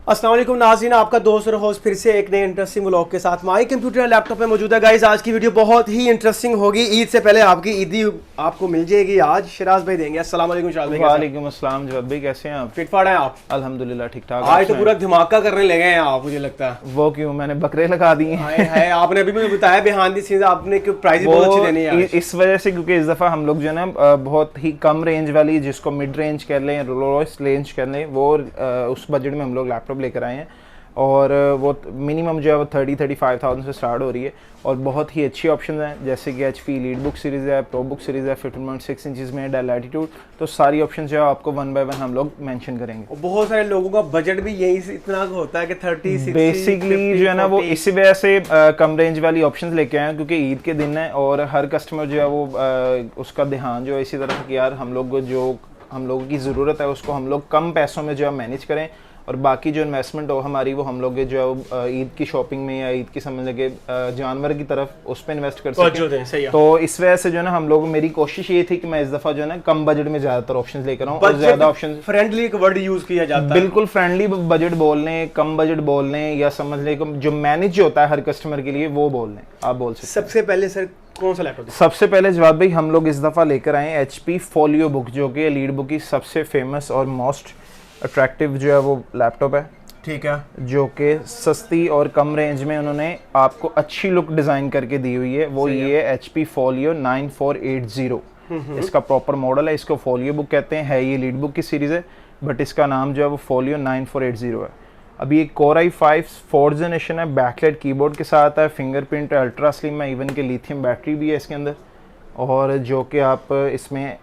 अस्सलाम वालेकुम नाज़रीन, आपका दोस्त और होस्ट फिर से एक नए इंटरेस्टिंग व्लॉग के साथ माई कंप्यूटर लैपटॉप में मौजूद है। गाइस आज की वीडियो बहुत ही इंटरेस्टिंग होगी। ईद से पहले आपकी ईदी आपको मिल जाएगी। आज शिराज भाई देंगे। अस्सलाम वालेकुम शिराज भाई। वालेकुम अस्सलाम जवाद भाई, कैसे हैं आप? फिट फाट हैं आप? अल्हम्दुलिल्लाह ठीक ठाक। आज तो पूरा धमाका करने लगे हैं आप, मुझे लगता है। वो क्यों? मैंने बकरे लगा दिए है आपने अभी मुझे बताया बिहाइंड द सीन्स आपने कि प्राइस बहुत अच्छी देनी है इस वजह से, क्योंकि इस दफ़ा हम लोग जो है ना बहुत ही कम रेंज वाली, जिसको मिड रेंज कह लें, लोएस्ट रेंज कह लें, वो उस बजट में हम लोग लैपटॉप लेकर आए हैं। और वो मिनिमम जो है वो 30-35,000 से स्टार्ट हो रही है और बहुत ही अच्छी ऑप्शन हैं, जैसे कि HP लीड बुक सीरीज़ है, प्रो बुक सीरीज़ है, 15.6 इंचज़ में डेल लैटिट्यूड। तो सारी ऑप्शन जो है आपको 1 बाय 1 हम लोग मेंशन करेंगे। और बहुत सारे लोगों का बजट भी यही से इतना होता है कि 30-60 बेसिकली जो है ना वो इसी वजह से कम रेंज वाली ऑप्शंस लेके आए हैं, क्योंकि ईद के दिन है और हर कस्टमर जो है वो उसका ध्यान जो है इसी तरह कि यार हम लोगों की ज़रूरत है उसको हम लोग कम पैसों में जो है मैनेज करें, और बाकी जो इन्वेस्टमेंट हो हमारी वो हम लोग जो है ईद की शॉपिंग में या ईद की समझ लगे जानवर की तरफ उस पर इन्वेस्ट कर सकें। तो इस वजह से जो है ना हम लोग, मेरी कोशिश ये थी कि मैं इस दफ़ा जो है ना कम बजट में ज़्यादातर ऑप्शंस लेकर आऊँ और ज़्यादा ऑप्शन फ्रेंडली एक वर्ड यूज़ किया जाता है। बिल्कुल फ्रेंडली बजट बोल लें, कम बजट बोल लें, या समझ लें जो मैनेज होता है हर कस्टमर के लिए वो बोल लें, आप बोल सकते हैं। सबसे पहले सर कौन सा लैपटॉप? सबसे पहले जवाब भाई हम लोग इस दफ़ा लेकर आए HP फोलियो बुक, जो कि लीड बुक की सबसे फेमस और मोस्ट अट्रैक्टिव जो है वो लैपटॉप है। ठीक है, जो कि सस्ती और कम रेंज में उन्होंने आपको अच्छी लुक डिज़ाइन करके दी हुई है। वो ये है HP फोलियो 9480। इसका प्रॉपर मॉडल है, इसको फोलियो बुक कहते हैं। ये लीड बुक की सीरीज़ है बट इसका नाम जो है वो फोलियो 9480 है। अभी एक Core i5 4th जनरेशन है, बैकलाइट कीबोर्ड के साथ है, फिंगरप्रिंट अल्ट्रा स्लिम है, इवन के लिथियम बैटरी भी है इसके अंदर, और जो कि आप इसमें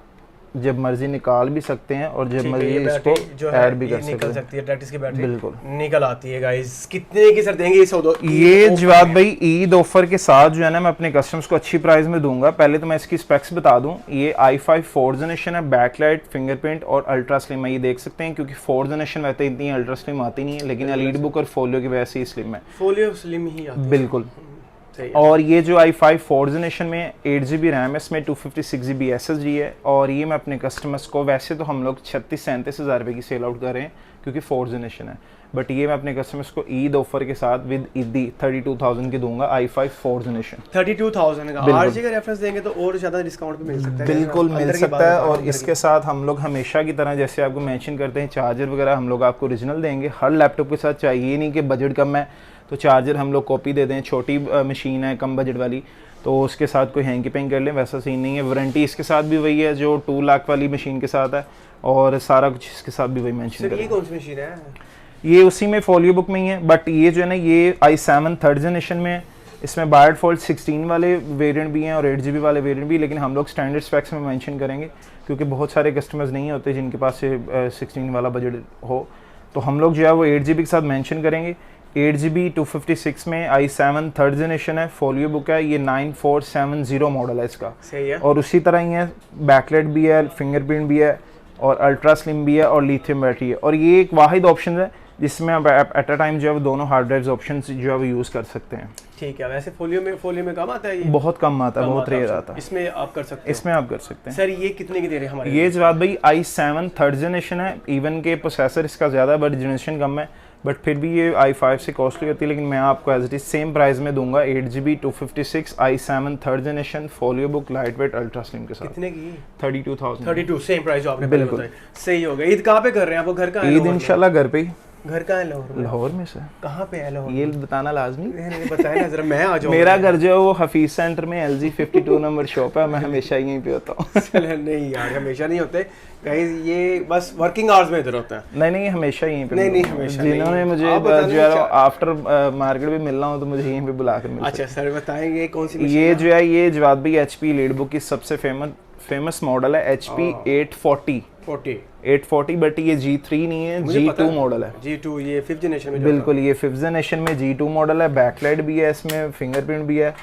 जब मर्जी निकाल भी सकते हैं और जब मर्जी इसको ऐड भी कर सकते हैं। इसकी बैटरी बिल्कुल निकल आती है। गाइस कितने की सर देंगे ये जवाब भाई ईद ऑफर के साथ जो है ना मैं अपने कस्टमर्स को अच्छी प्राइस में दूंगा। पहले तो मैं इसकी स्पेक्स बता दूं। ये i5 4th जनरेशन है, बैकलाइट, फिंगरप्रिंट और अल्ट्रा स्लिम है। ये देख सकते हैं क्योंकि 4th जनरेशन वैसे इतनी अल्ट्रा स्लिम आती नहीं है, लेकिन लीड बुक और फोलियो की वजह से स्लिम है। फोलियो स्लिम ही आती है बिल्कुल। और ये जो i5 4th जनरेशन में 8GB रैम है, इसमें 256GB SSD है। और ये मैं अपने कस्टमर्स को, वैसे तो हम लोग 36-37 हज़ार रुपये की सेल आउट कर रहे हैं क्योंकि 4th जनरेशन है, बट ये मैं अपने कस्टमर्स को ईद ऑफर के साथ विद ईदी 32,000 की दूंगा। i5 4th जनरेशन 32,000 का RG का रेफरेंस देंगे तो और ज़्यादा डिस्काउंट भी मिल सकता है। बिल्कुल मिल सकता है। और इसके साथ हम लोग हमेशा की तरह जैसे आपको मेंशन करते हैं, चार्जर वगैरह हम लोग आपको ओरिजिनल देंगे हर लैपटॉप के साथ। चाहिए नहीं कि बजट कम है तो चार्जर हम लोग कॉपी दे दें, छोटी मशीन है कम बजट वाली तो उसके साथ कोई हैंग पैंग कर लें, वैसा सीन नहीं है। वारंटी इसके साथ भी वही है जो 2 लाख वाली मशीन के साथ है, और सारा कुछ इसके साथ भी वही मेंशन करें। ये कौन सी मशीन है? ये उसी में फोलियो बुक में ही है, बट ये जो है ना ये i7 3rd जनरेशन में है। इसमें बायड फोल्ड 16 वाले वेरिएंट भी हैं और 8GB वाले वेरिएंट भी, लेकिन हम लोग स्टैंडर्ड स्पेक्स में मेंशन करेंगे क्योंकि बहुत सारे कस्टमर्स नहीं होते जिनके पास 16 वाला बजट हो, तो हम लोग जो है वो 8GB के साथ मेंशन करेंगे। 8GB 256 में i7 3rd जनरेशन है, फोलियो बुक है। ये 9470 मॉडल है इसका। सही है। और उसी तरह ही है, बैकलाइट भी है, फिंगरप्रिंट भी है और अल्ट्रा स्लिम भी है और लिथियम बैटरी है। और ये एक वाहिद ऑप्शन है जिसमें आप एट अ टाइम जो है वो दोनों हार्ड ड्राइव्स ऑप्शन जो है वो यूज़ कर सकते हैं। ठीक है। वैसे फोलियो में कम आता है? ये बहुत कम आता है, बहुत रेयर आता है। इसमें आप कर सकते हैं? इसमें आप कर सकते हैं। सर ये कितने की दे रहे हैं हमारे? ये जवाब भाई i7 3rd जनरेशन है। इवन के प्रोसेसर इसका ज़्यादा है बट जनरेशन कम है, बट फिर भी ये i5 से कॉस्टली होती है, लेकिन मैं आपको as it is same price में दूंगा। 8GB 256 i7 3rd generation folio book light weight ultra slim के साथ। कितने की? 32,000। 32 सेम प्राइस जो आपने बिल्कुल सही हो गया। ईद कहाँ पे कर रहे हैं? आपको घर का? ईद इंशाल्लाह घर पे ही। घर का है? लाहौर में से। कहाँ पे है लाहौर? ये बताना लाजमी बताए ना जरा, मैं आ जाऊँ। मेरा घर जो है वो हफीज सेंटर में LG 52 नंबर शॉप है, मैं हमेशा यहीं पे होता हूँ। नहीं यार हमेशा नहीं होते गाइस, ये बस वर्किंग आवर्स में इधर होता है। नहीं हमेशा यहीं पे। नहीं हमेशा जिन्होंने मुझे जो है आफ्टर मार्केट भी मिलना हो तो मुझे यहीं पे बुला कर मिलते। अच्छा सर बताएंगे कौन सी? ये जो है ये जवाब भाई HP लीड बुक की सबसे फेमस मॉडल है, HP 840, बट ये G3 नहीं है, G2 मॉडल है। G2 ये 5th जनरेशन में? बिल्कुल, ये 5th जनरेशन में G2 मॉडल है। बैकलाइट भी है इसमें, फिंगरप्रिंट भी है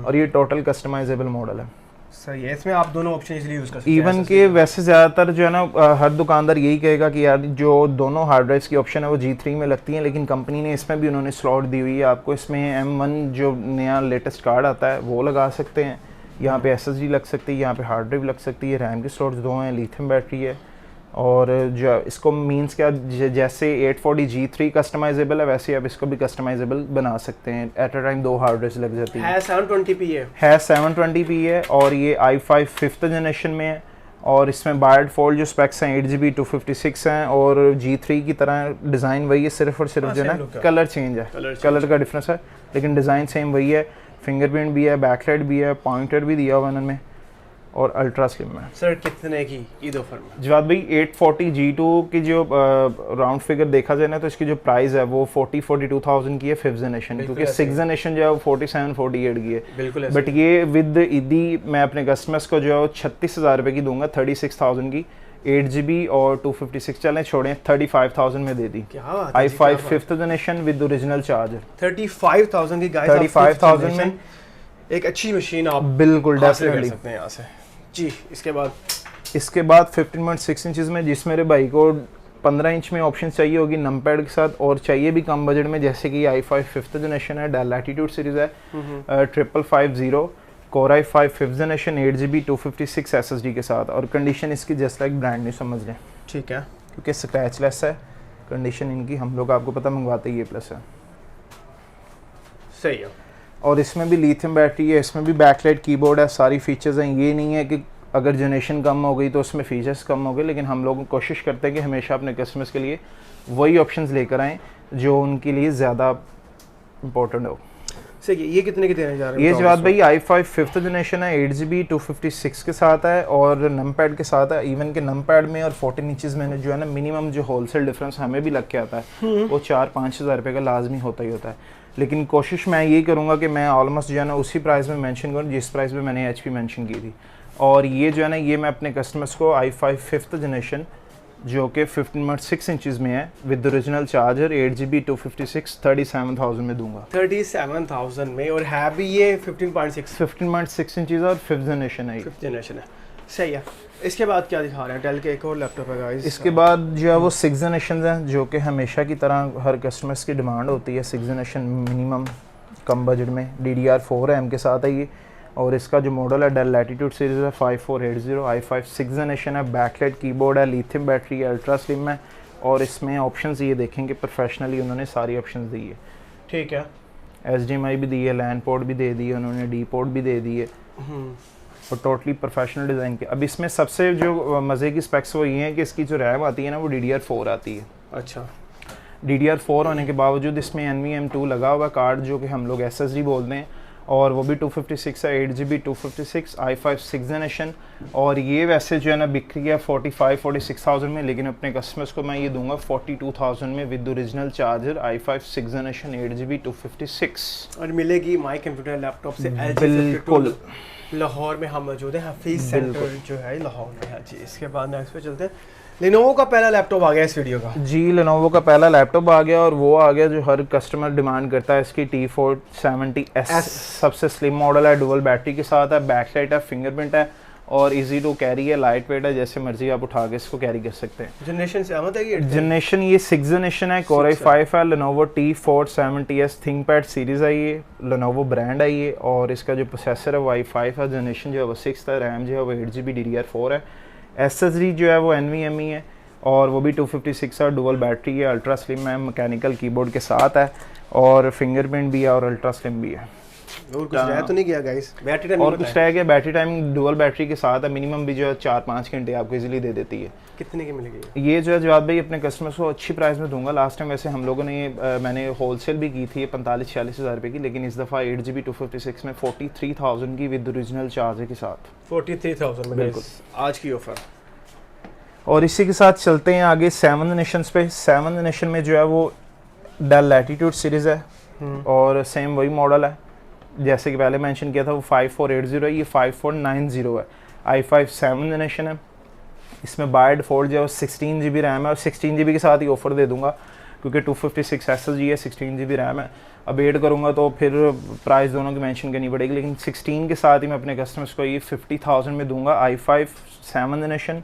और ये टोटल कस्टमाइजेबल मॉडल है। सही है। इसमें आप दोनों ऑप्शन इजीली यूज कर सकते हैं। इवन के वैसे ज़्यादातर जो है ना हर दुकानदार यही कहेगा कि यार जो दोनों हार्ड ड्राइव्स की ऑप्शन है वो G3 में लगती हैं, लेकिन कंपनी ने इसमें भी उन्होंने स्लॉट दी हुई है आपको। इसमें M1 जो नया लेटेस्ट कार्ड आता है वो लगा सकते हैं, यहाँ पे SSD लग सकती है, यहाँ पे हार्ड ड्राइव लग सकती है, रैम की स्लॉट्स 2 हैं, लिथियम बैटरी है, और जो इसको मींस क्या, जैसे 840 G3 कस्टमाइजेबल है वैसे आप इसको भी कस्टमाइजेबल बना सकते हैं। At a time 2 hard drives लग जाती है 720p है 720p है और ये i5 5th जनरेशन में है। और इसमें बाय डिफ़ॉल्ट जो स्पेक्स हैं 8GB 256 हैं और G3 की तरह डिज़ाइन वही है, सिर्फ और सिर्फ जो है ना कलर चेंज है, कलर का डिफरेंस है, लेकिन डिज़ाइन सेम वही है। फिंगरप्रिंट भी है, बैकलाइट भी है, पॉइंटर भी दिया हुआ है इनमें और अल्ट्रा स्लिम है। सर कितने की ईद ऑफर में? जवाद भाई 840 G2 की जो राउंड फिगर देखा जाए ना तो इसकी जो प्राइस है वो 42,000 की है 5th जनरेशन, क्योंकि 6th जनरेशन जो है वो 47-48 की है बिल्कुल। बट ये विद ईदी मैं अपने कस्टमर्स को जो है वो 36,000 रुपये की दूंगा, 36,000 की 8GB और 256 चलें छोड़ें 35,000 में दे दी। i5 5th generation with original charger 35,000 की गाइस, 35,000 में एक अच्छी मशीन आप बिल्कुल हासिल कर डेफिनेटली सकते हैं यहाँ से जी। इसके बाद 15.6 इंचज़ में, जिस मेरे भाई को 15 इंच में ऑप्शन चाहिए होगी नमपैड के साथ और चाहिए भी कम बजट में, जैसे कि i5 5th जनरेशन है, डेल लैटिट्यूड सीरीज़ है, 5550 core i5 5th generation 8GB 256 SSD के साथ, और कंडीशन इसकी जस्ट लाइक ब्रांड न्यू समझ लें, ठीक है, क्योंकि स्क्रैचलेस है कंडीशन इनकी, हम लोग आपको पता मंगवाते ही ये प्लस है, सही है। और इसमें भी लिथियम बैटरी है, इसमें भी बैकलाइट कीबोर्ड है, सारी फीचर्स हैं। ये नहीं है कि अगर जनरेशन कम हो गई तो उसमें फीचर्स कम हो गए, लेकिन हम लोग कोशिश करते हैं कि हमेशा अपने कस्टमर्स के लिए वही ऑप्शंस लेकर आएँ जो उनके लिए ज़्यादा इम्पोर्टेंट हो। सही है। ये कितने की देने जा रहे हैं? ये जवाब भाई i5 5th जनरेशन है, 8GB 256 के साथ है और नमपैड के साथ है। इवन के नमपैड में और 14 इंचज़ में जो है ना मिनिमम जो होलसेल डिफरेंस हमें भी लग के आता है वो 4-5 हज़ार रुपये का लाजमी होता ही होता है, लेकिन कोशिश मैं यही करूँगा कि मैं ऑलमोस्ट जो है ना उसी प्राइस में मेंशन करूँ जिस प्राइस में मैंने HP मेंशन की थी। और ये जो है ना ये मैं अपने कस्टमर्स को i5 5th जनरेशन जो कि 15.6 इंचज़ में है विद ओरिजिनल चार्जर 8GB 256 37,000 में दूंगा। 37,000 में, और है भी ये 15.6 इंचज़ और 5th जनरेशन है, 5th जनरेशन है, सही है। इसके बाद क्या दिखा रहे हैं? डेल के एक और लैपटॉप है गाइस। इसके बाद जो है वो 6th जनरेशन है, जो कि हमेशा की तरह हर कस्टमर्स की डिमांड होती है। 6th जनरेशन मिनिमम कम बजट में DDR4 रैम के साथ है ये, और इसका जो मॉडल है डेल लैटिट्यूड सीरीज़ है 5480 i5 6th जनरेशन है, बैकलाइट कीबोर्ड है, लिथियम बैटरी है, अल्ट्रा स्लिम है, और इसमें ऑप्शंस ये देखेंगे प्रोफेशनली उन्होंने सारी ऑप्शंस दी है, ठीक है। HDMI भी दी है, लैन पोर्ट भी दे दी है उन्होंने, डी पोर्ट भी दे दी है, और टोटली प्रोफेशनल डिज़ाइन के। अब इसमें सबसे जो मज़े की स्पेक्स वो ये हैं कि इसकी जो रैम आती है ना वो DDR4 आती है। अच्छा, DDR4 होने के बावजूद इसमें NVMe2 लगा हुआ कार्ड जो कि हम लोग SSD बोलते हैं, और वो भी 256 है, 8GB 256 i5 6th जनरेशन, और ये वैसे जो है ना बिक रही है 45-46,000 में, लेकिन अपने कस्टमर्स को मैं ये दूंगा 42,000 में with original charger i5 6th generation 8GB 256, और मिलेगी माई कंप्यूटर लैपटॉप से बिल्कुल। लाहौर में हम मौजूद हैं, हफीज सेंटर जो है लाहौर में है जी। इसके बाद नेक्स्ट पे चलते हैं। लेनोवो का पहला लैपटॉप आ गया इस वीडियो का जी, लेनोवो का पहला लैपटॉप आ गया, और वो आ गया जो हर कस्टमर डिमांड करता है, इसकी T470S सबसे स्लिम मॉडल है, डुअल बैटरी के साथ है, बैकलाइट है, फिंगरप्रिंट है, और इजी टू कैरी है, लाइट वेट है, जैसे मर्जी आप उठा के इसको कैरी कर सकते हैं। जनरेशन से आमद है ये? जनरेशन ये 6th जनरेशन है, कोर i5 है, लेनोवो T470S थिंकपैड सीरीज़ है, ये लेनोवो ब्रांड है ये, और इसका जो प्रोसेसर है वो i5 है, जनरेशन जो है वो 6th है, रैम जो है वो 8GB DDR4 है, SSD जो है वो NVMe है, और वो भी 256 है, डुअल बैटरी है, अल्ट्रा स्लिम है, मैकेनिकल कीबोर्ड के साथ है, और फिंगरप्रिंट भी है और अल्ट्रा स्लिम भी है। और कुछ रह तो नहीं गया गाइस? बैटरी टाइम और कुछ रह गया? बैटरी टाइम डुअल बैटरी के साथ है, मिनिमम भी जो है 4-5 घंटे आपको इजीली दे देती है। कितने की मिलेगी ये जो है जवाब भाई अपने कस्टमर्स को अच्छी प्राइस में दूंगा। लास्ट टाइम वैसे हम लोगों ने मैंने होलसेल भी की थी 45-46 हज़ार रुपये की, लेकिन इस दफ़ा 8GB 256 में 43,000 की विद ओरिजिनल चार्जर के साथ 43,000 में बिल्कुल आज की ऑफर। और इसी के साथ चलते हैं आगे 7th जनरेशन पे। 7th जनरेशन में जो है वो डेल लैटिट्यूड सीरीज़ है, और सेम वही मॉडल है जैसे कि पहले मेंशन किया था, वो 5480 है, ये 5490 है, i5 7th जनरेशन है। इसमें बाय डिफ़ॉल्ट जो है 16GB रैम है, और 16GB के साथ ही ऑफ़र दे दूंगा क्योंकि 256 SSD है, 16GB रैम है। अब ऐड करूँगा तो फिर प्राइस दोनों की मेंशन करनी पड़ेगी, लेकिन 16 के साथ ही मैं अपने कस्टमर्स को ये 50,000 में दूंगा, i5 7th जनरेशन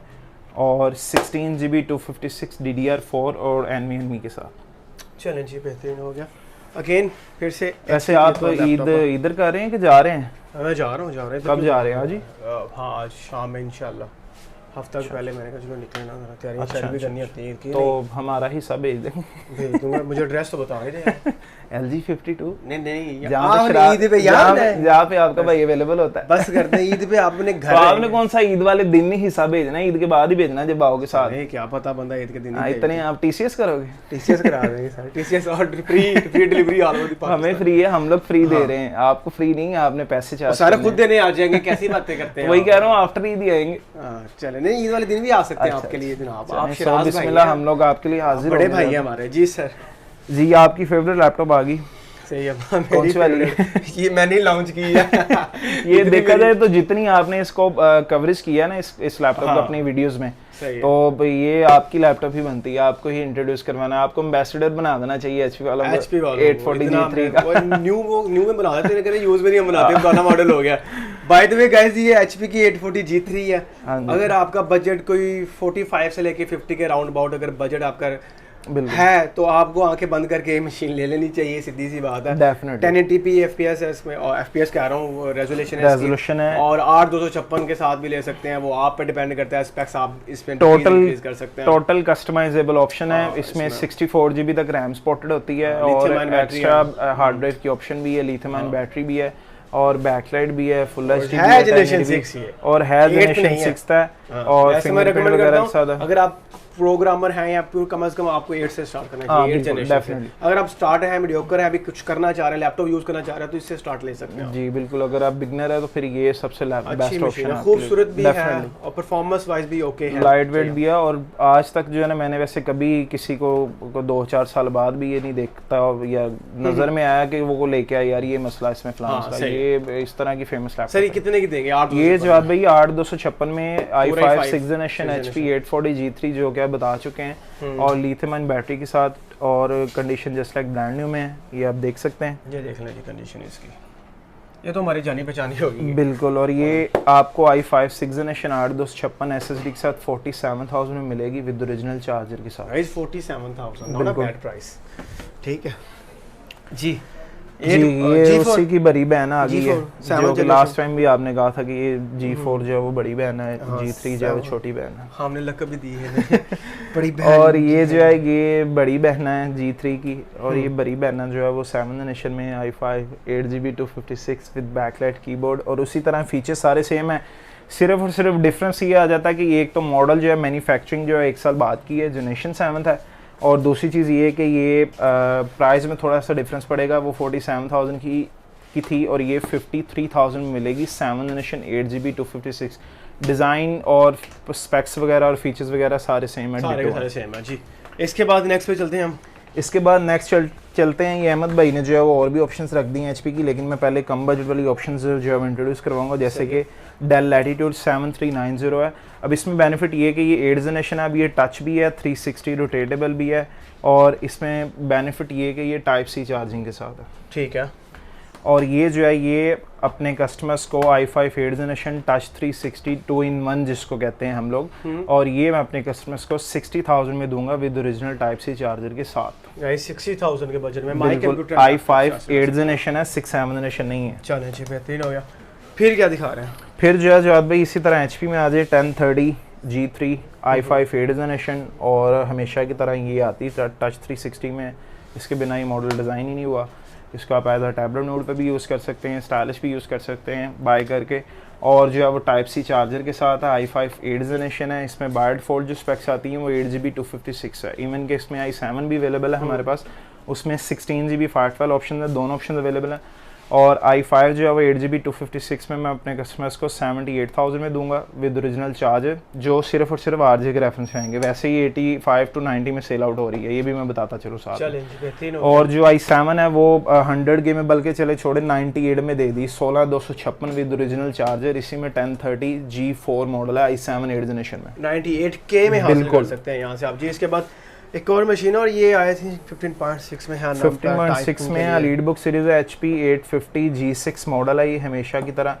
और 16GB 256 DDR4 और NVMe के साथ। चलें जी, बेहतरीन हो गया। अगेन फिर से ऐसे आप ईद इधर कर रहे हैं कि जा रहे हैं? मैं जा रहा हूँ। कब जा रहे हैं? आज ही? हाँ, आज शाम में इंशाल्लाह। हफ्ता पहले मैंने कहा चलो निकले ना, जरा तैयारी भी करनी होती है ईद की। तो हमारा हिस्सा भेज देंगे। भेज दूंगा, मुझे एड्रेस तो बता ही दे। LG 52 नहीं जहाँ पे आपका भाई अवेलेबल होता है। बस करते हैं ईद पे आपने घर, तो आपने कौन सा ईद वाले दिन ही हिस्सा भेजना है, ईद के बाद ही भेजना जब आओगे साथ। क्या पता बंदा ईद के दिन इतने आप TCS करोगे? TCS करा देंगे सर, TCS और free delivery all over the हमें फ्री है, हम लोग फ्री दे रहे हैं, आपको फ्री नहीं है, आपने पैसे चार्ज सारे खुद देने आ जाएंगे। कैसी बातें करते हैं, वही कह रहा हूँ, आफ्टर ईद ही आएंगे। चले नहीं, ईद वाले दिन भी आ सकते हैं आपके लिए जनाब। आप शिराज बिस्मिल्लाह, हम लोग आपके लिए हाजिर बड़े भाई हैं हमारे। जी सर जी, आपकी फेवरेट लैपटॉप आ गई। सही है, कौन सी वाली? ये मैंने लॉन्च की है। ये देखा जाए तो जितनी आपने इसको कवरेज किया ना इस लैपटॉप को अपनी वीडियोस में, तो ये आपकी लैपटॉप ही बनती है, आपको ही इंट्रोड्यूस करवाना है, आपको एम्बेसडर बना देना चाहिए HP वाला 840 G3 का। न्यू में बना देते हैं, यूज में नहीं हम बनाते, पुराना मॉडल हो गया। बाय द वे गाइस, ये HP की 840 G3 है। अगर आपका बजट कोई 45 से लेके 50 के राउंड अबाउट अगर बजट आपका है तो आपको आंखें बंद करके मशीन ले लेनी चाहिए, सीधी सी बात है। 1080p FPS है इसमें, और FPS कह रहा हूँ रेजोल्यूशन है, और 8256 के साथ भी ले सकते हैं, वो आप पे डिपेंड करता है, स्पेक्स आप इसमें इंक्रीज कर सकते हैं। टोटल कस्टमाइजेबल ऑप्शन है इसमें 64 GB तक रैम सपोर्टेड होती है, और एक्स्ट्रा हार्ड ड्राइव की ऑप्शन भी है, लिथियम आयन बैटरी भी है, और बैकलाइट भी है, फुल एचडी है, जनरेशन 6 ही है, और है जनरेशन 6 है। और फिंगरप्रिंट वगैरह अगर आप प्रोग्रामर हैं या फिर कम से कम आपको 8 से स्टार्ट करना चाहिए, 8 जनरेशन से। अगर आप स्टार्ट है, मीडियोकर है, अभी कुछ करना चाह रहे हैं, लैपटॉप यूज करना चाह रहे हैं, तो इससे स्टार्ट ले सकते हैं जी बिल्कुल। अगर आप बिगनर है तो फिर ये सबसे बेस्ट ऑप्शन है, खूबसूरत भी है और परफॉर्मेंस वाइज भी ओके है, लाइट वेट भी है। और आज तक जो है ना, मैंने वैसे कभी किसी को 2-4 साल बाद भी ये नहीं देखता या नजर में आया कि वो लेके आया यार ये मसला इसमें फलाना मसला, ये इस तरह की फेमस लैपटॉप। सर ये कितने की देंगे? ये जवाब भाई 8256 में i5 6th generation HP 840 G3 जो क्या बता चुके हैं, और लिथियम आयन बैटरी के साथ, और condition just like brand new में है, ये आप देख सकते हैं। ये देख लें कंडीशन इसकी, ये तो हमारी जानी पहचानी होगी बिल्कुल। और ये आपको i5 6th जनरेशन 8256 SSD के साथ 47,000 में मिलेगी विद ओरिजिनल चार्जर के साथ। Price 47,000, not a bad price. ठीक है जी, ये उसी की बड़ी बहन आ गई है, जो लास्ट टाइम भी आपने कहा था कि ये G4 जो है वो बड़ी बहन है, G3 जो है वो छोटी बहन है, हमने लक़ब भी दी है बड़ी बहन। और ये जो है ये बड़ी बहन है G3 की, और ये बड़ी बहन जो है वो 7th जनरेशन में i5 8GB 256 with backlight keyboard, और उसी तरह फीचर्स सारे सेम है। सिर्फ और सिर्फ डिफरेंस ये आ जाता है कि एक तो मॉडल जो है मैन्युफैक्चरिंग जो है 1 साल बाद की है, जनरेशन 7th है, और दूसरी चीज़ ये कि ये प्राइस में थोड़ा सा डिफरेंस पड़ेगा, वो 47,000 की थी और ये 53,000 में मिलेगी 7th जनरेशन 8GB 256। डिज़ाइन और स्पेक्स वगैरह और फीचर्स वगैरह सारे सेम है, सारे सेम है जी। इसके बाद नेक्स्ट पे चलते हैं हम। इसके बाद नेक्स्ट चलते हैं, ये अहमद भाई ने जो है वो और भी ऑप्शंस रख दी हैं HP की, लेकिन मैं पहले कम बजट वाली ऑप्शंस जो है इंट्रोड्यूस करवाऊंगा, जैसे कि डेल लैटिट्यूड 7390 है। अब इसमें बेनिफिट ये है कि ये 8th जनरेशन है, अब ये टच भी है, 360 रोटेटेबल भी है, और इसमें बेनिफिट ये है कि ये टाइप C चार्जिंग के साथ है। ठीक है। और ये जो है ये अपने कस्टमर्स को i5 8th generation touch 360 2-in-1 जिसको कहते हैं हम लोग, और ये मैं अपने कस्टमर्स को 60,000 में दूंगा with original type C charger के साथ। 60,000 के बजट में my computer i5 8th generation है, 6th 7th जनरेशन नहीं है। चलें जी, बेहतरीन हो गया। फिर क्या दिखा रहे हैं? फिर जो है जवाब भाई इसी तरह HP में आ जाए 1030 G3 i5 8th जनरेशन, और हमेशा की तरह ये आती है टच 360 में, इसके बिना ये मॉडल डिज़ाइन ही नहीं हुआ। इसको आप एज अ टैबलेट नोट पे भी यूज़ कर सकते हैं, स्टाइलिश भी यूज़ कर सकते हैं बाय करके, और जो है वो टाइप C चार्जर के साथ है। i5 8th जनरेशन है, इसमें बाय डिफ़ॉल्ट जो स्पेक्स आती हैं वो 8GB 256 है। इवन के इसमें i7 भी अवेलेबल है हमारे पास, उसमें 16GB 512 ऑप्शन है, दोनों ऑप्शन अवेलेबल हैं। और i5 जो है वो 8GB 256 में मैं अपने कस्टमर्स को 78,000 में दूंगा विद ओरिजिनल चार्जर, जो सिर्फ और सिर्फ RJ के रेफरेंस में आएंगे। वैसे ही 85 to 90 में सेल आउट हो रही है, ये भी मैं बताता चलो साथ। और जो i7 है वो 100K में बल्कि चले छोड़े 98 में दे दी, 16,256 विद ओरिजिनल चार्जर। इसी में 1030 G4 मॉडल है i7 8th जनरेशन में, 98K में हासिल कर सकते हैं यहाँ से आप जी। इसके बाद एक और मशीन, और ये आए थी 15.6 में है, 15.6 में है, लीड बुक सीरीज है, HP 850 G6 मॉडल है ये हमेशा की तरह,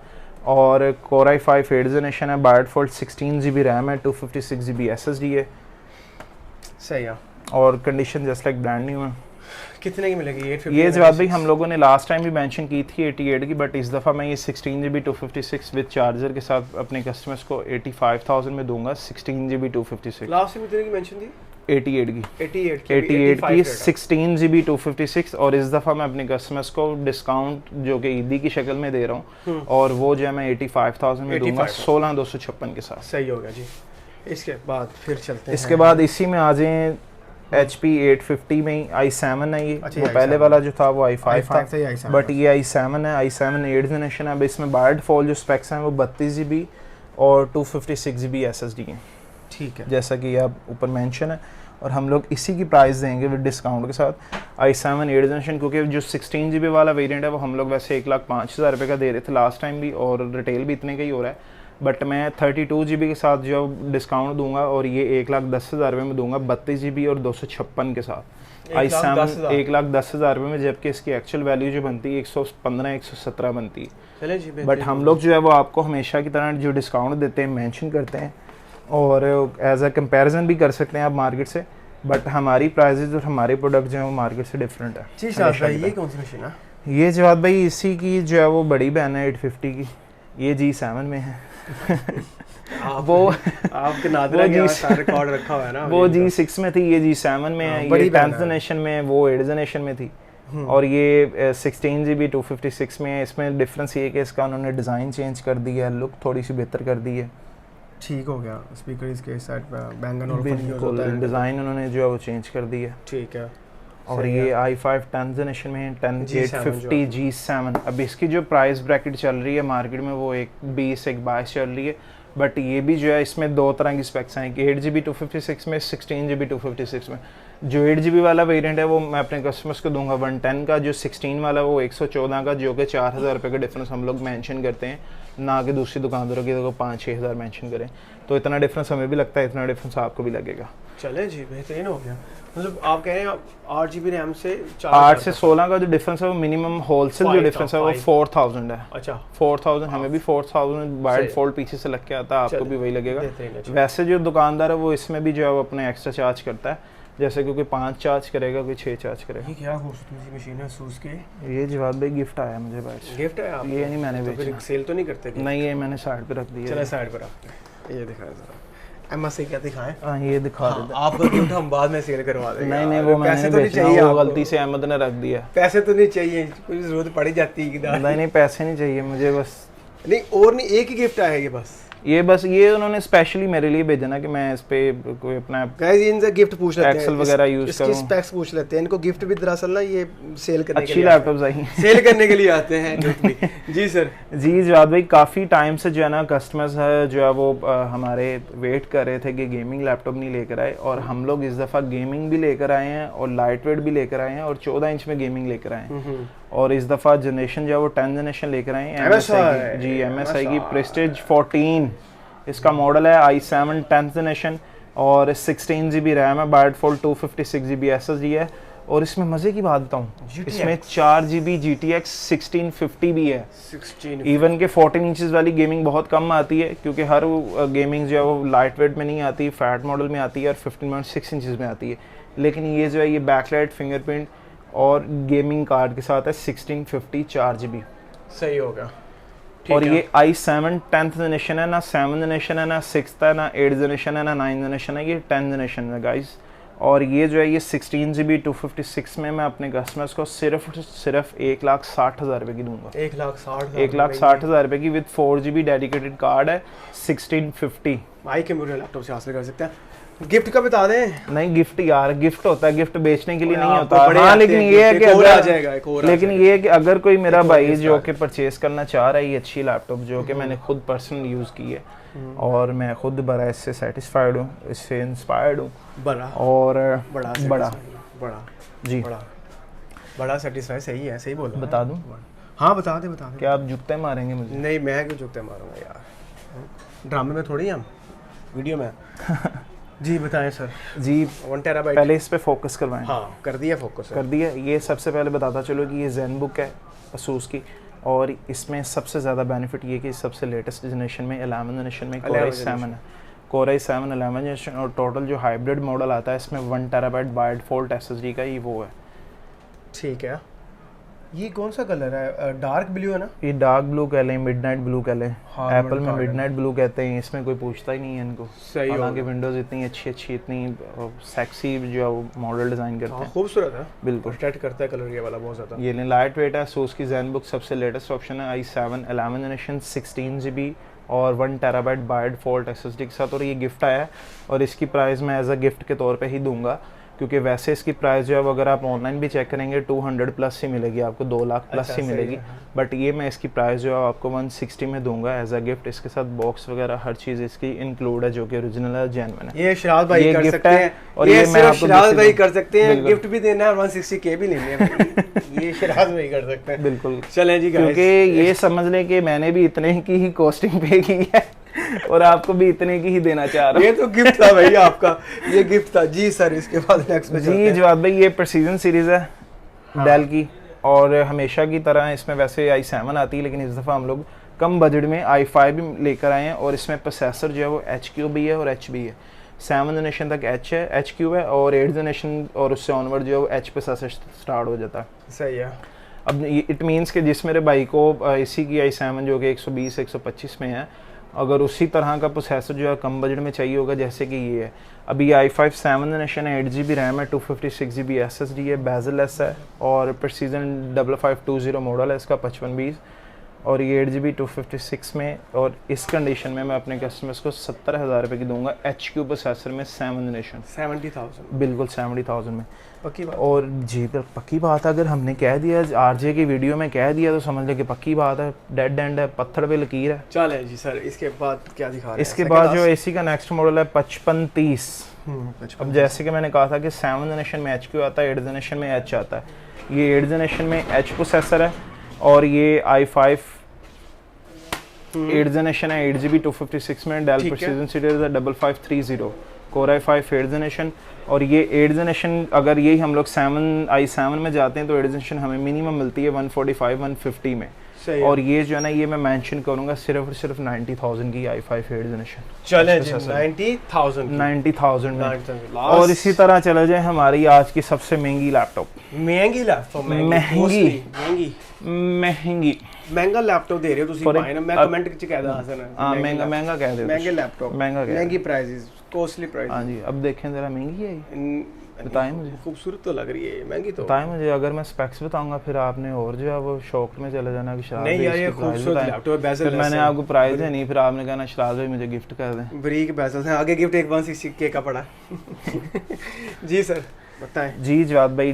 और Core i5 8th जनरेशन है, बाय डिफ़ॉल्ट 16GB रैम है, 256GB SSD है। सही है। और condition just like brand new है। कितने की मिलेगी? 850 ये जवाब भाई हम लोगों ने लास्ट टाइम भी मेंशन की थी 88 की, बट इस दफ़ा मैं ये 16GB 256 विद चार्जर के साथ अपने कस्टमर्स को 85,000 में दूंगा। 16GB 256 लास्ट में कितने की मेंशन थी? 88 की 88 की 16GB 256, और इस दफ़ा मैं अपने कस्टमर्स को डिस्काउंट जो कि ईदी की शक्ल में दे रहा हूँ, और वो जो है मैं 85,000 में दूंगा 16,256 के साथ। सही हो गया जी। इसके बाद फिर चलते हैं, इसके बाद इसी में आ जाएं HP 850 में ही i7 है ये। अच्छा, वो i7 पहले वाला जो था वो i5 था, i7 बट ये i7 है। i7 8th जनरेशन है। अब इसमें बाय डिफॉल्ट जो स्पेक्स हैं वो 32GB और 256GB SSD हैं, ठीक है, जैसा कि आप ऊपर मेंशन है। और हम लोग इसी की प्राइस देंगे विद डिस्काउंट के साथ i7 8th जनरेशन, क्योंकि जो 16GB वाला वेरिएंट है वो हम लोग वैसे 1,05,000 रुपये का दे रहे थे लास्ट टाइम भी, और रिटेल भी इतने का ही हो रहा है। बट मैं 32GB के साथ जो डिस्काउंट दूंगा, और ये 1,10,000 रुपये में दूंगा 32GB और 256 के साथ i7 1,10,000 रुपये में, जबकि इसकी एक्चुअल वैल्यू जो बनती है 115-117 बनती है। चले जी। बट हम लोग जो है वो आपको हमेशा की तरह जो डिस्काउंट देते हैं मेंशन करते हैं, और एज अ कंपैरिजन भी कर सकते हैं आप मार्केट से, बट हमारी प्राइजेज और हमारे प्रोडक्ट जो है वो मार्केट से डिफरेंट है। जी शायद भाई, ये कौन सी मशीन है? ये जवाब भाई इसी की जो है वो बड़ी बहन है 850 की, ये G7 में है। वो आपके नादरा के सारा रिकॉर्ड रखा हुआ है ना। वो G6 में थी, ये G7 में है। ये 10th जनरेशन में, वो 8th जनरेशन में थी, और ये 16GB 256 में है। इसमें डिफरेंस ये है कि इसका उन्होंने डिज़ाइन चेंज कर दिया है, लुक थोड़ी सी बेहतर कर दी है। ठीक हो गया। स्पीकर इसके साइड पे बैंगन और डिज़ाइन उन्होंने जो है वो चेंज कर दी है। ठीक है। और ये i5 10th जनरेशन में है, 850 G7। अब इसकी जो प्राइस ब्रैकेट चल रही है मार्केट में वो एक 22 चल रही है, बट ये भी जो है इसमें दो तरह की स्पेक्स हैं, कि 8GB 256 में, 16GB 256 में। जो 8GB वाला वेरिएंट है वो मैं अपने कस्टमर्स को दूंगा 110 का, जो 16 वाला वो 114 का, जो कि 4,000 रुपये का डिफरेंस हम लोग मेंशन करते हैं, ना कि दूसरी दुकानदारों की तो 5-6 हज़ार मेंशन करें। तो इतना डिफरेंस हमें भी लगता है, इतना डिफरेंस आपको भी लगेगा। चले जी, बेहतरीन हो गया। मतलब आप कह रहे हैं 8GB रैम से 8 से 16 का जो डिफरेंस है वो मिनिमम होलसेल जो डिफरेंस है वो 4,000 है। अच्छा, 4,000 हमें भी 4,000 बाय डिफॉल्ट पीछे से लग के आता है, आपको भी वही लगेगा। वैसे जो दुकानदार है वो इसमें भी जो है वो अपने एक्स्ट्रा चार्ज करता है, जैसे कि कोई 5 चार्ज करेगा, कोई 6 चार्ज करेगा। ये क्या खूबसूरत मशीन है सूस के। ये जवाब भाई गिफ्ट आया मुझे बाहर। गिफ्ट है आपको? ये नहीं मैंने तो फिर सेल तो नहीं करते? नहीं, ये मैंने साइड पे रख दिया। चलो साइड पे रखते हैं। ये दिखाएं जरा, एमएस क्या दिखाएं? हां ये दिखा देते हैं। आपका गिफ्ट हम बाद में सेल करवा देंगे। नहीं वो पैसे तो नहीं चाहिए, वो गलती से अहमद ने रख दिया। पैसे तो नहीं चाहिए, कोई जरूरत पड़ जाती है। नहीं पैसे नहीं चाहिए मुझे, बस नहीं और नहीं, एक ही गिफ्ट आया ये बस। ये बस ये उन्होंने स्पेशली मेरे लिए भेजा ना कि मैं इस पे कोई अपना गाइस इनसे गिफ्ट पूछ लेते हैं, एक्सेल वगैरह यूज करूं, इसकी स्पेक्स पूछ लेते हैं। इनको गिफ्ट भी दरअसल ना ये सेल करने के लिए, अच्छी लैपटॉप्स आई सेल करने के लिए आते हैं गिफ्ट भी। जी सर। जी जवाद भाई, काफ़ी टाइम से जो है ना कस्टमर्स है जो है वो हमारे वेट कर रहे थे कि गेमिंग लैपटॉप नहीं लेकर आए, और हम लोग इस दफ़ा गेमिंग भी लेकर आए हैं और लाइट वेट भी लेकर आए हैं और 14 इंच में गेमिंग लेकर आए हैं। और इस दफ़ा जनरेशन जो है वो 10th जनरेशन लेकर आए हैं MSI की प्रेस्टीज 14। इसका मॉडल है i7 10th जनरेशन, और 16GB रैम है, बाय डिफॉल्ट 256GB SSD है। और इसमें मज़े की बात बताऊँ, इसमें 4GB GTX 1650 भी है। 16 इवन के 14 इंचेस वाली गेमिंग बहुत कम आती है, क्योंकि हर गेमिंग जो है वो लाइट वेट में नहीं आती, फैट मॉडल में आती है और 15.6 इंचेस में आती है। लेकिन ये जो है ये बैकलाइट फिंगरप्रिंट और गेमिंग कार्ड के साथ है 1650 4GB। सही होगा। और ये i7 10th जनरेशन है, ना 7th जनरेशन है, ना 6th है, ना 8th जनरेशन है, ना 9th जनरेशन है, ये 10th जनरेशन है गाइस। और ये जो है ये 16GB 256 में मैं अपने कस्टमर्स को सिर्फ 1,60,000 रुपये की दूंगा। 1,60,000 रुपये की विद 4GB डेडिकेटेड कार्ड है 1650। भाई कंप्यूटर लैपटॉप से हासिल कर सकते हैं। गिफ्ट का बता दें? नहीं गिफ्ट यार, गिफ्ट होता है, गिफ्ट बेचने के लिए नहीं होता। हाँ लेकिन ये है कि ये है कि अगर कोई मेरा भाई जो कि परचेज करना चाह रहा है ये अच्छी लैपटॉप, जो कि मैंने खुद पर्सनल यूज़ की है और मैं खुद बड़ा इससे सेटिस्फाइड हूँ, इससे इंस्पायर्ड हूँ, बड़ा सेटिस्फाइड। सही है, सही बोल। बता दूँ? हाँ बता दे। क्या आप जुत्ते मारेंगे मुझे? नहीं मैं क्यों जुत्ते मारूंगा यार, ड्रामे में थोड़ी हम, वीडियो में। जी बताएं सर। जी 1 टेराबाइट पहले इस पे फोकस करवाएं। हाँ कर दिया फोकस, कर दिया। ये सबसे पहले बताता चलो कि ये ZenBook है Asus की, और इसमें सबसे ज़्यादा बेनिफिट ये कि सबसे लेटेस्ट जनरेशन में 11 जनरेशन में Core i7 है, Core i7 11 जनरेशन, और टोटल जो हाइब्रिड मॉडल आता है इसमें 1 टेराबाइट बाय डिफॉल्ट SSD का ही वो है। ठीक है, ये कौन सा कलर है? डार्क ब्लू है ना? ये डार्क ब्लू कह लें, मिडनाइट ब्लू कह लें, हाँ, एप्पल में मिडनाइट ब्लू कहते हैं, इसमें कोई पूछता ही नहीं है इनको। सही, हालांकि विंडोज इतनी अच्छी इतनी सेक्सी जो है वो मॉडल डिज़ाइन करते हैं, खूबसूरत है, बिल्कुल अट्रैक्ट करता है कलर ये वाला बहुत ज़्यादा। ये लाइट वेट है। सूस की जैन बुक सबसे लेटेस्ट ऑप्शन है, i7 11 जनरेशन 16 GB और 1 TB बाय डिफ़ॉल्ट SSD के साथ, और ये गिफ्ट आया है और इसकी प्राइस मैं एज अ गिफ्ट के तौर पे ही दूंगा, क्योंकि वैसे इसकी प्राइस जो है वो अगर आप ऑनलाइन भी चेक करेंगे 200 प्लस ही मिलेगी आपको, 2 लाख प्लस ही मिलेगी, बट ये मैं इसकी प्राइस जो है आपको 160 में दूंगा एज अ गिफ्ट। इसके साथ बॉक्स वगैरह हर चीज़ इसकी इंक्लूड है जो कि ओरिजिनल है, जेन्युइन है। ये शराज भाई ये कर गिफ्ट सकते है हैं, और ये मैं आपको शराज भाई कर सकते हैं, बिल्कुल। गिफ्ट भी देना है और 160K भी लेने हैं ये शराज भाई कर सकते हैं। बिल्कुल, चलें जी, क्योंकि ये समझ लें कि मैंने भी इतने की ही कॉस्टिंग पे की है और आपको भी इतने की ही देना चाह रहा हूँ। ये तो गिफ्ट था भैया आपका, ये गिफ्ट था जी सर। इसके बाद नेक्स्ट पे चलते जी हैं। जवाब भाई, ये प्रेसिजन सीरीज़ है डेल की, और हमेशा की तरह इसमें वैसे i7 आती है, लेकिन इस दफ़ा हम लोग कम बजट में i5 भी लेकर आए हैं, और इसमें प्रोसेसर जो है वो HQ भी है और H भी है। 7 जनरेशन तक H है, HQ है, और 8 जनरेशन और उससे ऑनवर्ड जो है वो H प्रोसेसर स्टार्ट हो जाता है। सही है। अब इट मीन्स कि जिस मेरे भाई को इसी की i7 जो कि 120-125 में है, अगर उसी तरह का प्रोसेसर जो है कम बजट में चाहिए होगा जैसे कि ये है, अभी i5 7 जनरेशन है, 8 GB रैम है, 256 GB SSD है, बेजलेस है, और प्रेसिजन 5520 मॉडल है इसका 5520, और ये 8 GB 256 में, और इस कंडीशन में मैं अपने कस्टमर्स को 70,000 रुपये की दूंगा HQ प्रोसेसर में 7 जनरेशन। 70,000 बिल्कुल 70,000 में, पक्की बात। और जी पर पक्की बात है, अगर हमने कह दिया RJ की वीडियो में कह दिया तो समझ ले कि पक्की बात है, डेड एंड है, पत्थर पे लकीर है। चले जी सर, इसके बाद क्या दिखा रहे हैं? इसके बाद जो AC का नेक्स्ट मॉडल है 5530। अब जैसे कि मैंने कहा था कि 7 जनरेशन में HQ आता है, 8 जनरेशन में H आता है। ये 8 जनरेशन में H प्रोसेसर है, और ये i5 8 जनरेशन है, 8 GB 256 में, डेल प्रेसिजन सीरीज है 5530, कोर i5 8 जनरेशन, और ये 8 जनरेशन अगर यही हम लोग i7 में जाते हैं तो 8 जनरेशन हमें मिनिमम मिलती है 145-150 में, और ये जो है ना ये मैं मेंशन करूंगा सिर्फ और सिर्फ 90,000 की i5 8 जनरेशन। चले जी 90,000 में, और इसी तरह चला जाए हमारी आज की सबसे महंगी लैपटॉप। महंगी लैपटॉप? महंगा लैपटॉप दे रहे हो तुसी भाई ना, मैं कमेंट च कह दा हसन। हां महंगा कह दे, महंगे लैपटॉप, महंगी प्राइसेस, कॉस्टली प्राइस। हां जी, अब देखें जरा महंगी है, बताएं मुझे। खूबसूरत तो लग रही है, महंगी तो बताएं मुझे, अगर मैं स्पेक्स बताऊंगा फिर आपने और जो है वो शौक में चले जाना कि शराब नहीं यार ये खूबसूरत लैपटॉप है, बेजल मैंने आपको प्राइस है नहीं, फिर आपने कहना शराब भाई मुझे गिफ्ट कर दें। ब्रीक बेजल है, आगे गिफ्ट एक 160K का पड़ा जी सर बताएं। जी जवाब भाई,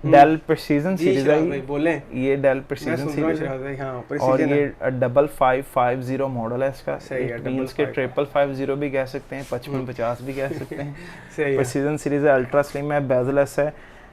डेल प्रेसिजन सीरीज है भाई बोलें, ये डेल प्रेसिजन सीरीज है, हां और ये 5550 मॉडल है इसका। सही है, मींस के 5550 भी कह सकते हैं, 5550 भी कह सकते हैं। सही है। प्रेसिजन सीरीज है, अल्ट्रा स्लिम है, बेजलेस है,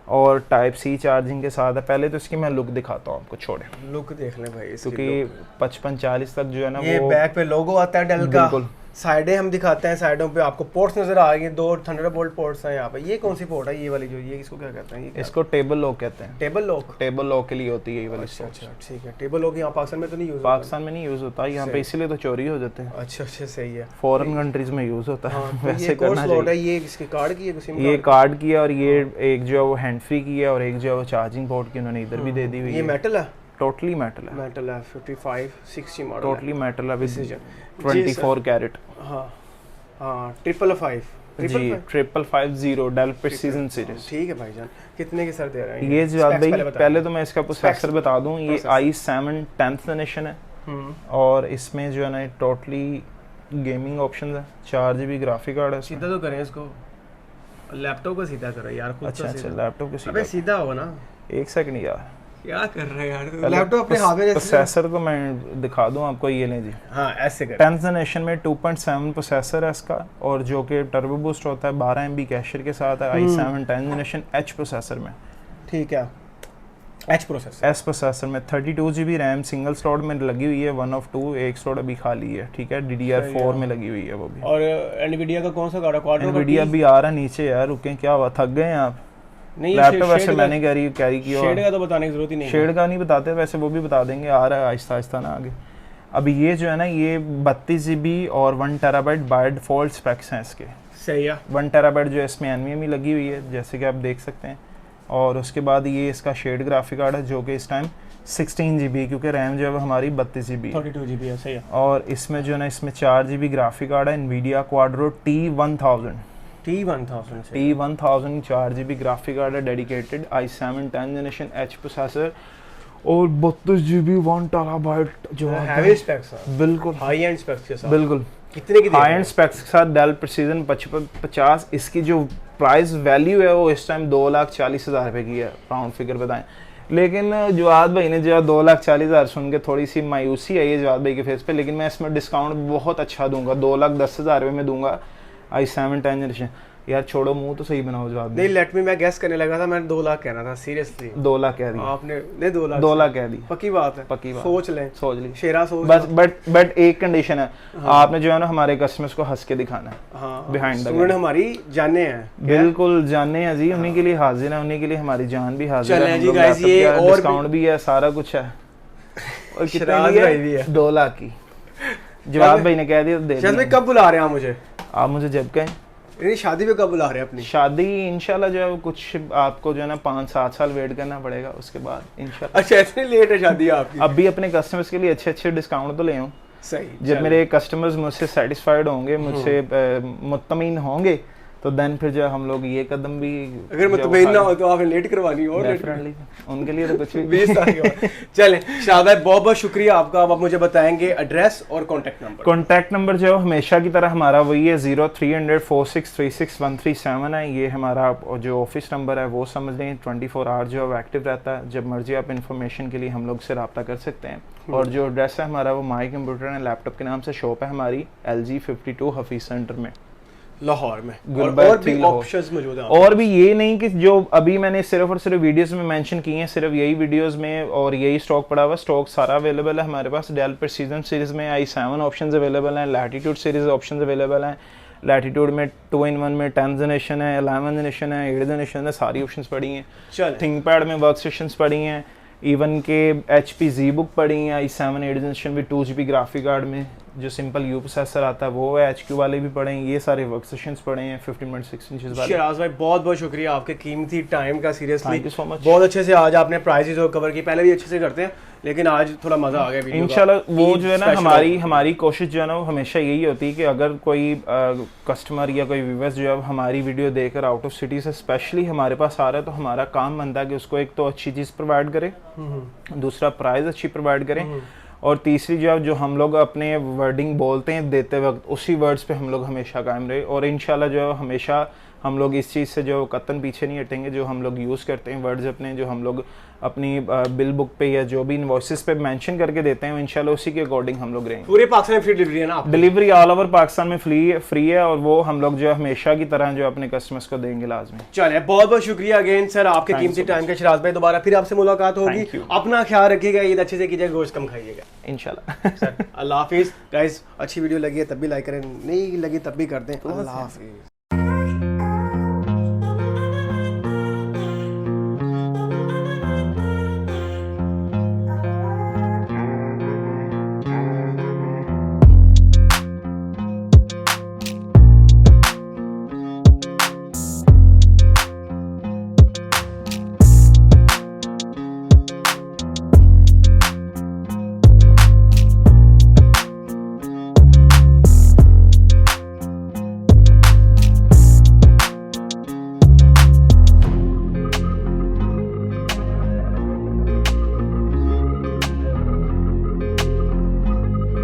और टाइप C चार्जिंग के साथ है। पहले तो इसकी मैं लुक दिखाता हूँ आपको, छोड़े लुक देख लें भाई, क्योंकि 5540 तक जो है ना ये वो बैक पे लोगो आता है डेल का, साइडें हम दिखाते हैं, साइडों पे आपको पोर्ट्स नजर आ रही हैं, 2 थंडरबोल्ट पोर्ट्स हैं यहाँ पे। ये कौन सी पोर्ट है ये वाली जो, ये इसको क्या कहते हैं? इसको टेबल लॉक कहते हैं। Table lock? टेबल लॉक के लिए होती है ये वाली। अच्छा ठीक है। टेबल लॉक यहाँ पाकिस्तान में तो नहीं यूज होता? पाकिस्तान में नहीं यूज होता यहाँ पे, इसीलिए तो चोरी हो जाते हैं। अच्छा सही है, फॉरेन कंट्रीज में यूज होता है। वैसे करना चाहिए। ये इसके कार्ड की है, ये कार्ड की है, और ये एक जो है वो हैंड फ्री की है, और एक जो है वो चार्जिंग पोर्ट की उन्होंने इधर भी दे दी हुई है। ये मेटल है? टोटली मेटल है। मेटल है, 5560 मॉडल, टोटली मेटल है विद 24 कैरेट। हां हाँ 555 जी 5550 डेल प्रेसिजन सीरीज। ठीक है भाईजान, कितने के सर दे रहे हैं ये जवाब भाई? पहले तो मैं इसका प्रोसेसर बता दूं, ये i7 10th जनरेशन है, और इसमें जो है ना टोटली गेमिंग ऑप्शंस है, 4 GB ग्राफिक कार्ड है। सीधा तो करें इसको, लैपटॉप को सीधा करो यार खुद। अच्छा लैपटॉप को सीधा, अबे सीधा हो ना, एक सेकंड यार, क्या कर रहे हैं यार, लैपटॉप अपने हाथ में। प्रोसेसर को मैं दिखा दूं आपको, ये लें जी। हाँ ऐसे कर। 10th जनरेशन में 2.7 प्रोसेसर है इसका, और जो कि टर्बो बूस्ट होता है, 12 MB कैशर के साथ है। i7 10th generation H processor में। ठीक है, H प्रोसेसर, S प्रोसेसर में 32 GB रैम सिंगल स्लॉट में लगी हुई है, 1 of 2, एक स्लॉट अभी खाली है। ठीक है, DDR4 में लगी हुई है वो भी। और एनवीडिया का कौन सा कार्ड है? क्वाड्रो? एनवीडिया भी आ रहा नीचे यार, रुकें क्या हुआ, थक गए हैं आप? नहीं, लैपटॉप वैसे मैंने कैरी किया, शेड का तो बताने की जरूरत ही नहीं है। शेड का नहीं बताते, वैसे वो भी बता देंगे, आ रहा है आहिस्ता आहिस्ता ना आगे। अभी ये जो है ना, ये 32 GB और 1 TB बाय डिफॉल्ट स्पेक्स हैं इसके। सही है। 1 TB जो इसमें NVMe लगी हुई है, जैसे कि आप देख सकते हैं, और उसके बाद ये इसका शेड ग्राफिक कार्ड है जो कि इस टाइम 16 GB, क्योंकि रैम जो है वो हमारी 32 GB 32 GB है, सही है। और इसमें जो है ना इसमें 4 GB ग्राफिक कार्ड है NVIDIA Quadro T1000 T1000 4 GB graphic card है, dedicated i7 10th generation H processor और 32 GB 1 TB जो हैवी स्पेक्स है, बिल्कुल हाई एंड स्पेक्स के साथ। बिल्कुल कितने की हाई एंड स्पेक्स के साथ डेल प्रिसीजन 50। इसकी जो प्राइस वैल्यू है वो इस टाइम 2,40,000 रुपये की है, राउंड फिगर बताएं। लेकिन जवाद भाई ने जो 2,40,000 सुन के थोड़ी सी मायूसी आई है जवाद भाई के फेस पे, लेकिन मैं इसमें डिस्काउंट बहुत अच्छा दूंगा, 2,10,000 रुपये में दूंगा i7 10th जनरेशन। यार छोड़ो, मुंह तो सही बनाओ जवाब। नहीं, लेट मी, मैं गेस करने लगा था, मैंने 2 लाख कहना था, सीरियसली 2 लाख कह दिया आपने। नहीं 2 लाख कह दी, पक्की बात है, पक्की बात, सोच लें, सोच ली शेरा सोच बस। बट एक कंडीशन है, आपने जो है ना हमारे कस्टमर्स को हंस के दिखाना है। हाँ, बिहाइंड स्टूडेंट हमारी जाने हैं, बिल्कुल जाने हैं जी, उन्हीं के लिए हाजिर है, उन्हीं के लिए हमारी जान भी हाजिर है। चलें जी गाइस, ये और डिस्काउंट भी है, सारा कुछ है। और शराज भाई भी है 2 लाख की। जवाब भाई ने कह दिया तो दे शराज भाई कब बुला रहे हैं आप मुझे? आप मुझे जब कहें। नहीं, शादी पे कब बुला रहे हैं अपनी? शादी इंशाल्लाह जो है वो कुछ आपको जो है ना 5-7 साल वेट करना पड़ेगा, उसके बाद इंशाल्लाह। अच्छा, इतनी लेट है शादी आपकी? अभी अपने कस्टमर्स के लिए अच्छे डिस्काउंट तो ले आऊँ। सही, जब मेरे कस्टमर्स मुझसे सेटिस्फाइड होंगे, मुझसे मुत्तमीन होंगे, तो देन फिर जो हम लोग ये कदम भी, अगर मुतमईन ना हो तो आपने लेट करवानी और लेट डेफिनेटली उनके लिए तो कुछ भी 20 तारीख के बाद। चलें शाद भाई, बहुत बहुत शुक्रिया आपका। अब आप मुझे बताएंगे एड्रेस और कॉन्टैक्ट नंबर। कॉन्टैक्ट नंबर जो हमेशा की तरह हमारा वही है, 03004636 137 है। ये हमारा जो ऑफिस नंबर है वो समझ लें, 24 आवर जो है एक्टिव रहता है। जब मर्जी आप इन्फॉर्मेशन के लिए हम लोग से रब्ता कर सकते हैं। और जो एड्रेस है हमारा वो माई कंप्यूटर एंड लैपटॉप के नाम से शॉप है हमारी, LG 52 हफीज सेंटर में, लाहौर में। और भी ऑप्शंस मौजूद हैं, और भी ये नहीं कि जो अभी मैंने सिर्फ और सिर्फ वीडियोस में मेंशन किए हैं, सिर्फ यही वीडियोस में और यही स्टॉक पड़ा हुआ। स्टॉक सारा अवेलेबल है हमारे पास। डेल प्रिसीजन सीरीज में i7 ऑप्शंस अवेलेबल हैं, लैटिट्यूड सीरीज ऑप्शंस अवेलेबल हैं। लैटिट्यूड में 2-in-1 में 10th जनरेशन है, 11th जनरेशन है, 8th जनरेशन है, सारी ऑप्शंस पड़ी हैं। थिंकपैड में वर्क सेशंस पड़ी हैं, इवन के HP ZBook पड़ी हैं, i7 8th जनरेशन भी 2 GB ग्राफिक कार्ड में, जो सिंपल यू प्रोसेसर आता है वो है, HQ वाले भी पड़े हैं, ये सारे वर्क सेशंस पड़े हैं 15.6 इंचेस वाले। शराज भाई बहुत बहुत शुक्रिया आपके कीमती टाइम का, seriously thank you so much. बहुत अच्छे से आज आपने प्राइसेस और कवर की, पहले भी अच्छे से करते हैं लेकिन आज थोड़ा मजा आ गया वीडियो इंशाल्लाह। वो जो है ना हमारी कोशिश जो है ना वो हमेशा यही होती है कि अगर कोई कस्टमर या कोई व्यूअर्स जो है हमारी वीडियो देखकर आउट ऑफ सिटी से स्पेशली हमारे पास आ रहा है, तो हमारा काम बनता है कि उसको एक तो अच्छी चीज़ प्रोवाइड करें, दूसरा प्राइस अच्छी प्रोवाइड करें, और तीसरी जो हम लोग अपने वर्डिंग बोलते हैं देते वक्त उसी वर्ड्स पे हम लोग हमेशा कायम रहे। और इंशाल्लाह जो हमेशा हम लोग इस चीज़ से जो कतन पीछे नहीं हटेंगे। जो हम लोग यूज़ करते हैं वर्ड्स अपने, जो हम लोग अपनी बिल बुक पे या जो भी इनवॉइसेस पे मेंशन करके देते हैं, इंशाल्लाह उसी के अकॉर्डिंग हम लोग रहेंगे। पूरे पाकिस्तान में फ्री डिलीवरी है ना? डिलीवरी ऑल ओवर पाकिस्तान में फ्री है, और वो हम लोग जो हमेशा की तरह जो अपने कस्टमर्स को देंगे लाजमी। चलिए बहुत बहुत शुक्रिया अगेन सर आपके कीमती टाइम के। शराज भाई दोबारा फिर आपसे मुलाकात होगी, अपना ख्याल रखिएगा, ईद अच्छे से कीजिएगा, गोश्त कम खाइएगा इंशाल्लाह। सर अल्लाह हाफिज। गाइस अच्छी वीडियो लगी है तब भी लाइक करें, नहीं लगी तब भी कर दें। अल्लाह हाफिज।